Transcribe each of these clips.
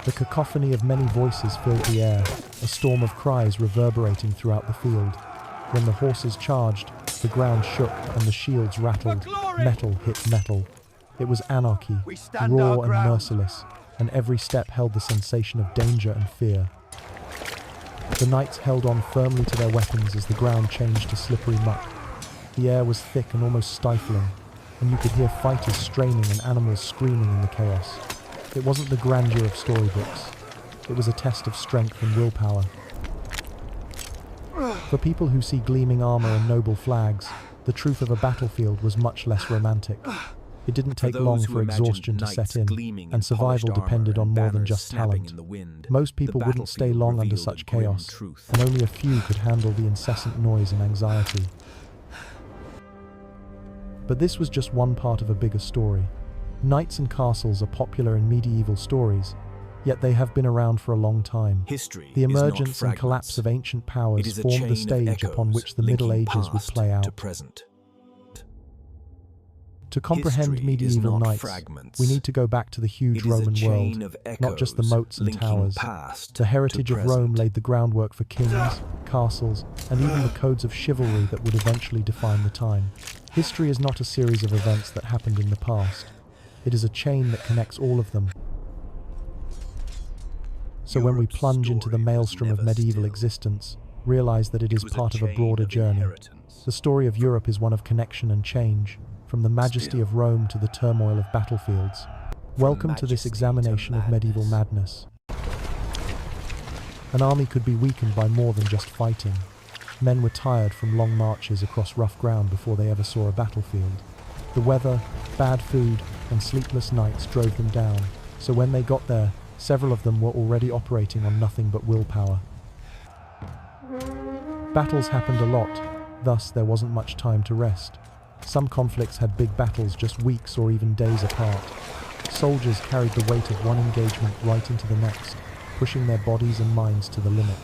The cacophony of many voices filled the air, a storm of cries reverberating throughout the field. When the horses charged, the ground shook and the shields rattled. Metal hit metal. It was anarchy, raw and merciless, and every step held the sensation of danger and fear. The knights held on firmly to their weapons as the ground changed to slippery muck. The air was thick and almost stifling, and you could hear fighters straining and animals screaming in the chaos. It wasn't the grandeur of storybooks. It was a test of strength and willpower. For people who see gleaming armor and noble flags, the truth of a battlefield was much less romantic. It didn't take long for exhaustion to set in, and survival depended on more than just talent. Most people wouldn't stay long under such chaos, and only a few could handle the incessant noise and anxiety. But this was just one part of a bigger story. Knights and castles are popular in medieval stories, yet they have been around for a long time. The emergence and collapse of ancient powers formed the stage upon which the Middle Ages would play out. To comprehend medieval knights, we need to go back to the huge Roman world, not just the moats and towers. The heritage of Rome laid the groundwork for kings, castles, and even the codes of chivalry that would eventually define the time. History is not a series of events that happened in the past. It is a chain that connects all of them. So when we plunge into the maelstrom of medieval existence, realize that it is part of a broader journey. The story of Europe is one of connection and change, from the majesty of Rome to the turmoil of battlefields. Welcome to this examination of medieval madness. An army could be weakened by more than just fighting. Men were tired from long marches across rough ground before they ever saw a battlefield. The weather, bad food, and sleepless nights drove them down, so when they got there, several of them were already operating on nothing but willpower. Battles happened a lot, thus there wasn't much time to rest. Some conflicts had big battles just weeks or even days apart. Soldiers carried the weight of one engagement right into the next, pushing their bodies and minds to the limit.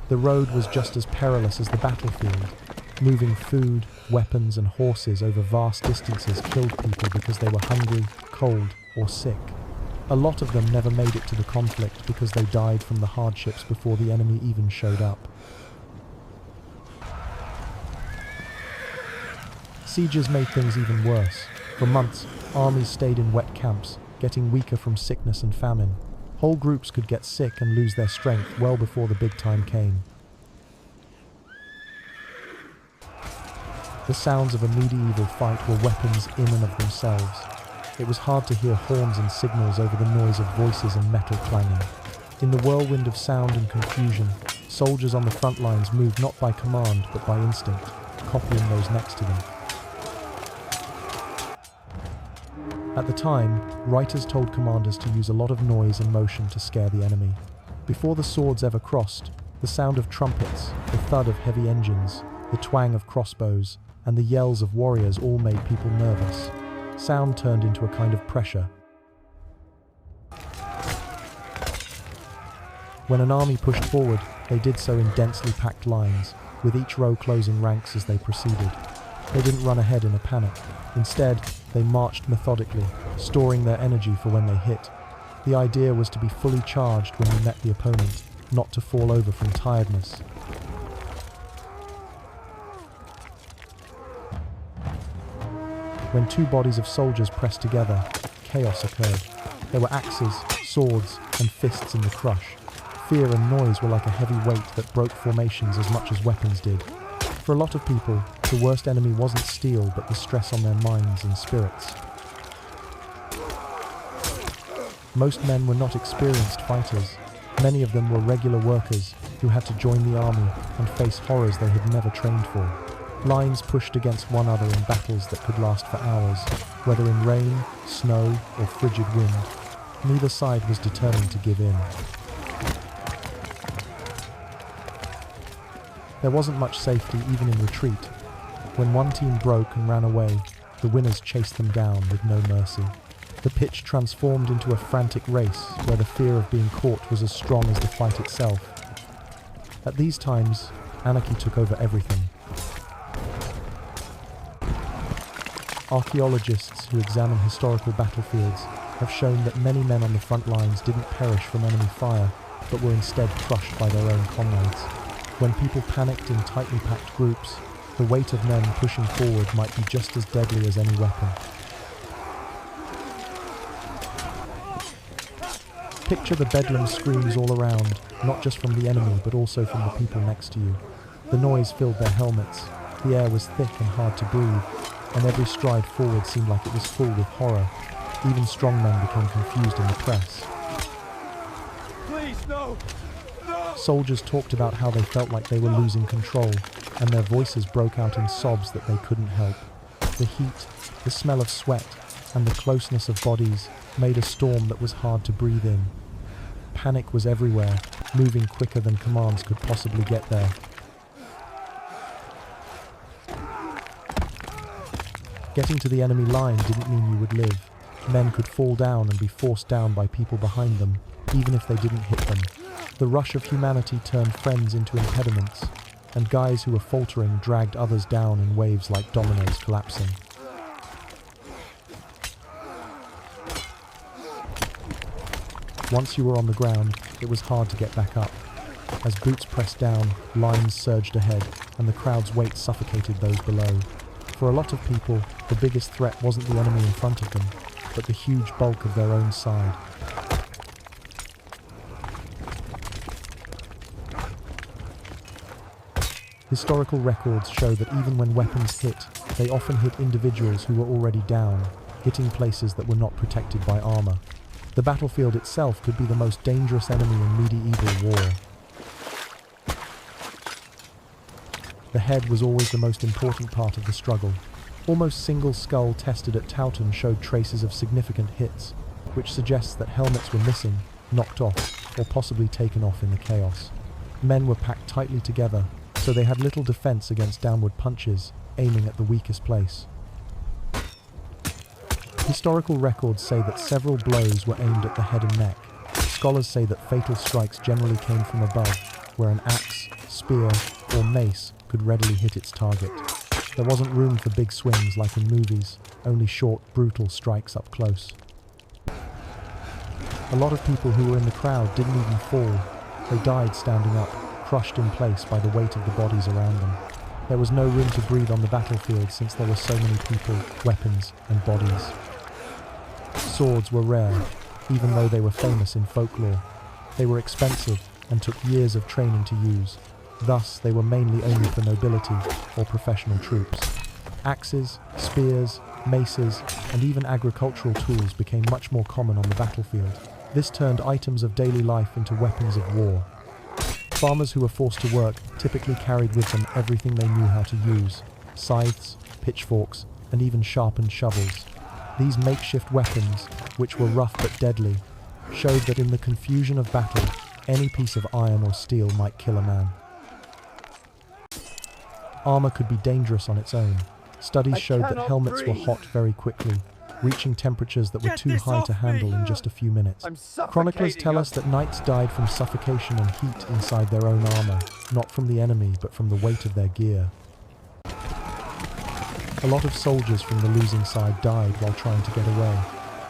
The road was just as perilous as the battlefield. Moving food, weapons, and horses over vast distances killed people because they were hungry, cold, or sick. A lot of them never made it to the conflict because they died from the hardships before the enemy even showed up. Sieges made things even worse. For months, armies stayed in wet camps, getting weaker from sickness and famine. Whole groups could get sick and lose their strength well before the big time came. The sounds of a medieval fight were weapons in and of themselves. It was hard to hear horns and signals over the noise of voices and metal clanging. In the whirlwind of sound and confusion, soldiers on the front lines moved not by command but by instinct, copying those next to them. At the time, writers told commanders to use a lot of noise and motion to scare the enemy. Before the swords ever crossed, the sound of trumpets, the thud of heavy engines, the twang of crossbows, and the yells of warriors all made people nervous. Sound turned into a kind of pressure. When an army pushed forward, they did so in densely packed lines, with each row closing ranks as they proceeded. They didn't run ahead in a panic. Instead, they marched methodically, storing their energy for when they hit. The idea was to be fully charged when you met the opponent, not to fall over from tiredness. When two bodies of soldiers pressed together, chaos occurred. There were axes, swords, and fists in the crush. Fear and noise were like a heavy weight that broke formations as much as weapons did. For a lot of people, the worst enemy wasn't steel but the stress on their minds and spirits. Most men were not experienced fighters. Many of them were regular workers who had to join the army and face horrors they had never trained for. Lines pushed against one another in battles that could last for hours, whether in rain, snow, or frigid wind. Neither side was determined to give in. There wasn't much safety even in retreat. When one team broke and ran away, the winners chased them down with no mercy. The pitch transformed into a frantic race where the fear of being caught was as strong as the fight itself. At these times, anarchy took over everything. Archaeologists who examine historical battlefields have shown that many men on the front lines didn't perish from enemy fire, but were instead crushed by their own comrades. When people panicked in tightly packed groups, the weight of men pushing forward might be just as deadly as any weapon. Picture the bedlam screams all around, not just from the enemy but also from the people next to you. The noise filled their helmets, the air was thick and hard to breathe, and every stride forward seemed like it was full with horror. Even strong men became confused in the press. Please, no! No! Soldiers talked about how they felt like they were losing control, and their voices broke out in sobs that they couldn't help. The heat, the smell of sweat, and the closeness of bodies made a storm that was hard to breathe in. Panic was everywhere, moving quicker than commands could possibly get there. Getting to the enemy line didn't mean you would live. Men could fall down and be forced down by people behind them, even if they didn't hit them. The rush of humanity turned friends into impediments, and guys who were faltering dragged others down in waves like dominoes collapsing. Once you were on the ground, it was hard to get back up. As boots pressed down, lines surged ahead, and the crowd's weight suffocated those below. For a lot of people, the biggest threat wasn't the enemy in front of them, but the huge bulk of their own side. Historical records show that even when weapons hit, they often hit individuals who were already down, hitting places that were not protected by armor. The battlefield itself could be the most dangerous enemy in medieval war. The head was always the most important part of the struggle. Almost single skull tested at Towton showed traces of significant hits, which suggests that helmets were missing, knocked off, or possibly taken off in the chaos. Men were packed tightly together, so they had little defense against downward punches, aiming at the weakest place. Historical records say that several blows were aimed at the head and neck. Scholars say that fatal strikes generally came from above, where an axe, spear, or mace could readily hit its target. There wasn't room for big swings like in movies, only short, brutal strikes up close. A lot of people who were in the crowd didn't even fall. They died standing up, crushed in place by the weight of the bodies around them. There was no room to breathe on the battlefield since there were so many people, weapons, and bodies. Swords were rare, even though they were famous in folklore. They were expensive and took years of training to use. Thus, they were mainly only for nobility or professional troops. Axes, spears, maces, and even agricultural tools became much more common on the battlefield. This turned items of daily life into weapons of war. Farmers who were forced to work typically carried with them everything they knew how to use: scythes, pitchforks, and even sharpened shovels. These makeshift weapons, which were rough but deadly, showed that in the confusion of battle, any piece of iron or steel might kill a man. Armor could be dangerous on its own. Studies showed that helmets were hot very quickly, reaching temperatures that were too high to handle in just a few minutes. Chroniclers tell us that knights died from suffocation and heat inside their own armor, not from the enemy but from the weight of their gear. A lot of soldiers from the losing side died while trying to get away.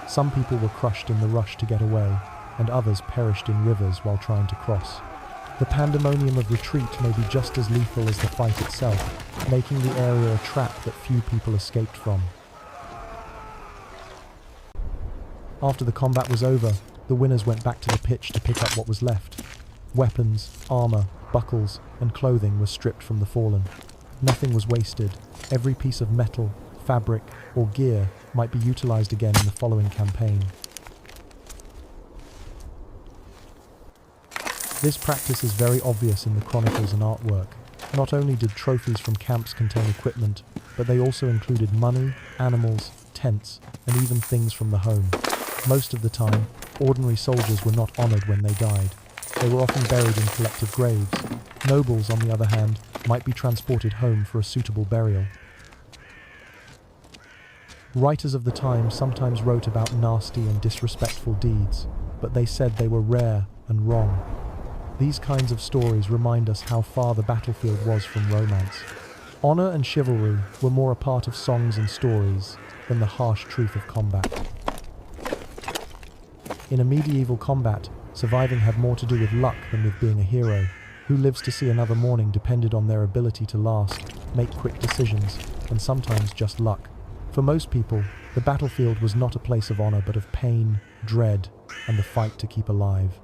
Some people were crushed in the rush to get away, and others perished in rivers while trying to cross. The pandemonium of retreat may be just as lethal as the fight itself, making the area a trap that few people escaped from. After the combat was over, the winners went back to the pitch to pick up what was left. Weapons, armor, buckles, and clothing were stripped from the fallen. Nothing was wasted. Every piece of metal, fabric, or gear might be utilized again in the following campaign. This practice is very obvious in the chronicles and artwork. Not only did trophies from camps contain equipment, but they also included money, animals, tents, and even things from the home. Most of the time, ordinary soldiers were not honored when they died. They were often buried in collective graves. Nobles, on the other hand, might be transported home for a suitable burial. Writers of the time sometimes wrote about nasty and disrespectful deeds, but they said they were rare and wrong. These kinds of stories remind us how far the battlefield was from romance. Honor and chivalry were more a part of songs and stories than the harsh truth of combat. In a medieval combat, surviving had more to do with luck than with being a hero. Who lives to see another morning depended on their ability to last, make quick decisions, and sometimes just luck. For most people, the battlefield was not a place of honor but of pain, dread, and the fight to keep alive.